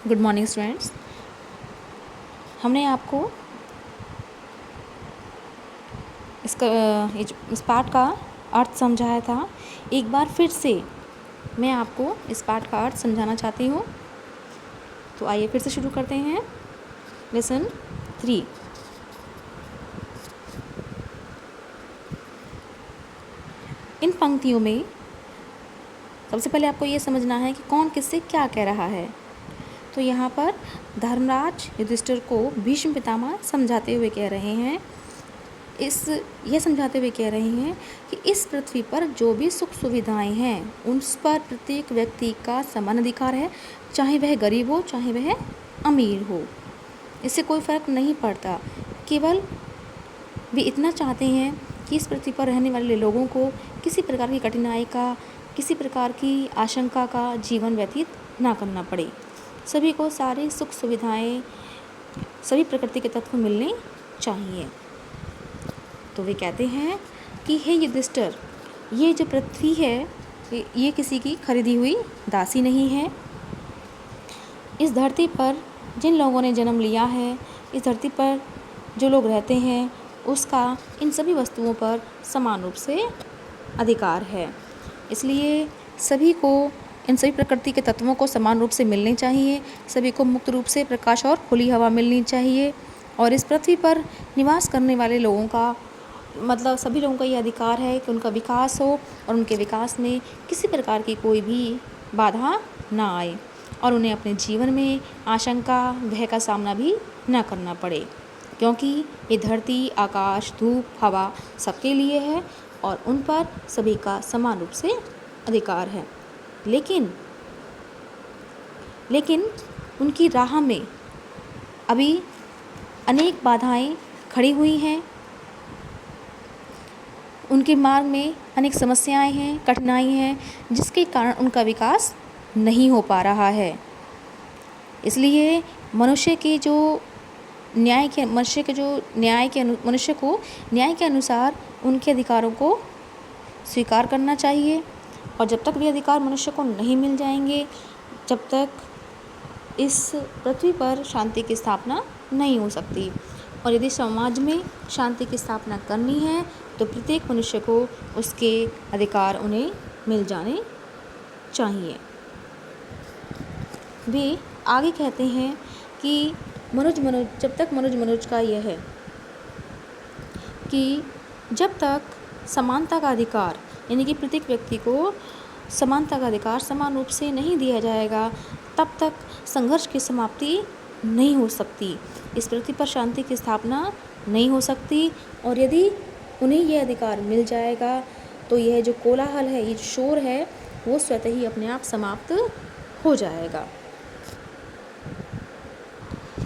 Good morning students. हमने आपको इस पाठ का अर्थ समझाया था। एक बार फिर से मैं आपको इस पाठ का अर्थ समझाना चाहती हूँ। तो आइए फिर से शुरू करते हैं। लेसन 3। इन पंक्तियों में सबसे पहले आपको ये समझना है कि कौन किससे क्या कह रहा है। तो यहाँ पर धर्मराज युधिष्ठिर को भीष्म पितामह समझाते हुए कह रहे हैं, यह समझाते हुए कह रहे हैं कि इस पृथ्वी पर जो भी सुख सुविधाएं हैं उस पर प्रत्येक व्यक्ति का समान अधिकार है, चाहे वह गरीब हो चाहे वह अमीर हो, इससे कोई फ़र्क नहीं पड़ता। केवल वे इतना चाहते हैं कि इस पृथ्वी पर रहने वाले लोगों को किसी प्रकार की कठिनाई का, किसी प्रकार की आशंका का जीवन व्यतीत ना करना पड़े। सभी को सारी सुख सुविधाएं, सभी प्रकृति के तत्व मिलने चाहिए। तो वे कहते हैं कि हे युधिष्ठिर, ये जो पृथ्वी है ये किसी की खरीदी हुई दासी नहीं है। इस धरती पर जिन लोगों ने जन्म लिया है, इस धरती पर जो लोग रहते हैं, उसका इन सभी वस्तुओं पर समान रूप से अधिकार है। इसलिए सभी को इन सभी प्रकृति के तत्वों को समान रूप से मिलने चाहिए। सभी को मुक्त रूप से प्रकाश और खुली हवा मिलनी चाहिए। और इस पृथ्वी पर निवास करने वाले लोगों का मतलब सभी लोगों का ये अधिकार है कि उनका विकास हो और उनके विकास में किसी प्रकार की कोई भी बाधा ना आए और उन्हें अपने जीवन में आशंका, भय का सामना भी ना करना पड़े, क्योंकि ये धरती, आकाश, धूप, हवा सबके लिए है और उन पर सभी का समान रूप से अधिकार है। लेकिन उनकी राह में अभी अनेक बाधाएं खड़ी हुई हैं। उनके मार्ग में अनेक समस्याएं हैं, कठिनाई हैं, जिसके कारण उनका विकास नहीं हो पा रहा है। इसलिए मनुष्य को न्याय के अनुसार उनके अधिकारों को स्वीकार करना चाहिए। और जब तक भी अधिकार मनुष्य को नहीं मिल जाएंगे, जब तक इस पृथ्वी पर शांति की स्थापना नहीं हो सकती। और यदि समाज में शांति की स्थापना करनी है तो प्रत्येक मनुष्य को उसके अधिकार उन्हें मिल जाने चाहिए। वे आगे कहते हैं कि जब तक मनुज का यह है कि जब तक समानता का अधिकार, यानी कि प्रत्येक व्यक्ति को समानता का अधिकार समान रूप से नहीं दिया जाएगा, तब तक संघर्ष की समाप्ति नहीं हो सकती, इस पृथ्वी पर शांति की स्थापना नहीं हो सकती। और यदि उन्हें यह अधिकार मिल जाएगा तो यह जो कोलाहल है, ये शोर है, वो स्वतः ही अपने आप समाप्त हो जाएगा।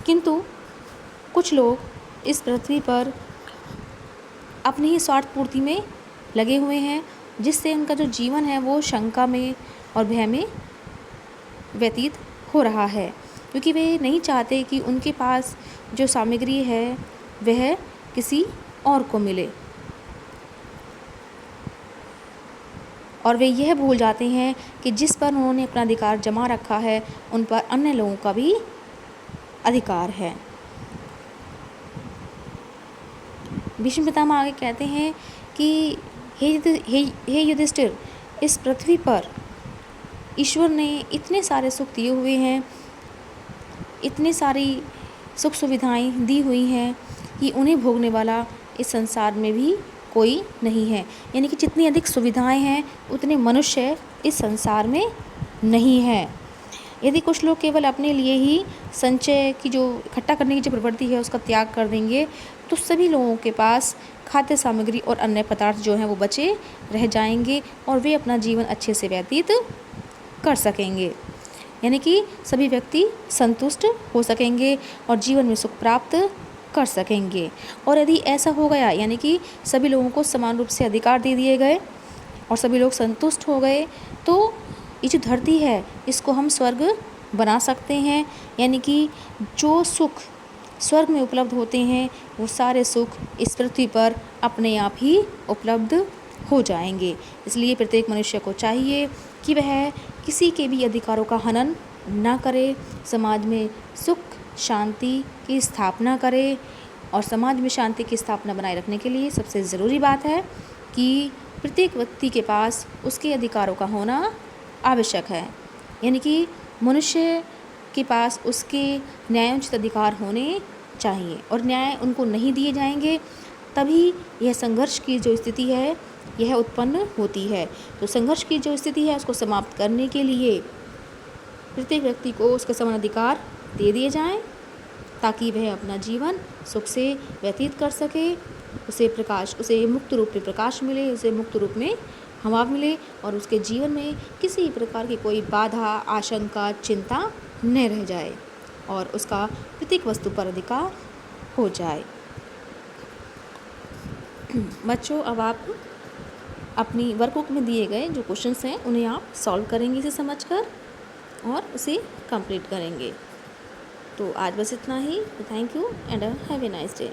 किंतु कुछ लोग इस पृथ्वी पर अपनी ही स्वार्थ पूर्ति में लगे हुए हैं, जिससे उनका जो जीवन है वो शंका में और भय में व्यतीत हो रहा है, क्योंकि वे नहीं चाहते कि उनके पास जो सामग्री है वह किसी और को मिले। और वे यह भूल जाते हैं कि जिस पर उन्होंने अपना अधिकार जमा रखा है उन पर अन्य लोगों का भी अधिकार है। भीष्म पितामह आगे कहते हैं कि हे युधिष्ठिर, इस पृथ्वी पर ईश्वर ने इतने सारे सुख दिए हुए हैं, इतनी सारी सुख सुविधाएं दी हुई हैं कि उन्हें भोगने वाला इस संसार में भी कोई नहीं है। यानी कि जितनी अधिक सुविधाएं हैं उतने मनुष्य इस संसार में नहीं है। यदि कुछ लोग केवल अपने लिए ही संचय की जो इकट्ठा करने की जो प्रवृत्ति है उसका त्याग कर देंगे, तो सभी लोगों के पास खाद्य सामग्री और अन्य पदार्थ जो हैं वो बचे रह जाएंगे और वे अपना जीवन अच्छे से व्यतीत कर सकेंगे। यानी कि सभी व्यक्ति संतुष्ट हो सकेंगे और जीवन में सुख प्राप्त कर सकेंगे। और यदि ऐसा हो गया, यानी कि सभी लोगों को समान रूप से अधिकार दे दिए गए और सभी लोग संतुष्ट हो गए, तो ये जो धरती है इसको हम स्वर्ग बना सकते हैं। यानी कि जो सुख स्वर्ग में उपलब्ध होते हैं वो सारे सुख इस पृथ्वी पर अपने आप ही उपलब्ध हो जाएंगे। इसलिए प्रत्येक मनुष्य को चाहिए कि वह किसी के भी अधिकारों का हनन ना करे, समाज में सुख शांति की स्थापना करे। और समाज में शांति की स्थापना बनाए रखने के लिए सबसे ज़रूरी बात है कि प्रत्येक व्यक्ति के पास उसके अधिकारों का होना आवश्यक है। यानी कि मनुष्य के पास उसके न्यायोचित अधिकार होने चाहिए, और न्याय उनको नहीं दिए जाएंगे तभी यह संघर्ष की जो स्थिति है यह उत्पन्न होती है। तो संघर्ष की जो स्थिति है उसको समाप्त करने के लिए प्रत्येक व्यक्ति को उसके समान अधिकार दे दिए जाएं, ताकि वह अपना जीवन सुख से व्यतीत कर सके, उसे मुक्त रूप में प्रकाश मिले, उसे मुक्त रूप में हवा मिले, और उसके जीवन में किसी प्रकार की कोई बाधा, आशंका, चिंता न रह जाए, और उसका प्रत्येक वस्तु पर अधिकार हो जाए। बच्चों, अब आप अपनी वर्कबुक में दिए गए जो क्वेश्चंस हैं उन्हें आप सॉल्व करेंगे इसे समझकर, और उसे कंप्लीट करेंगे। तो आज बस इतना ही। Thank you and have a nice day.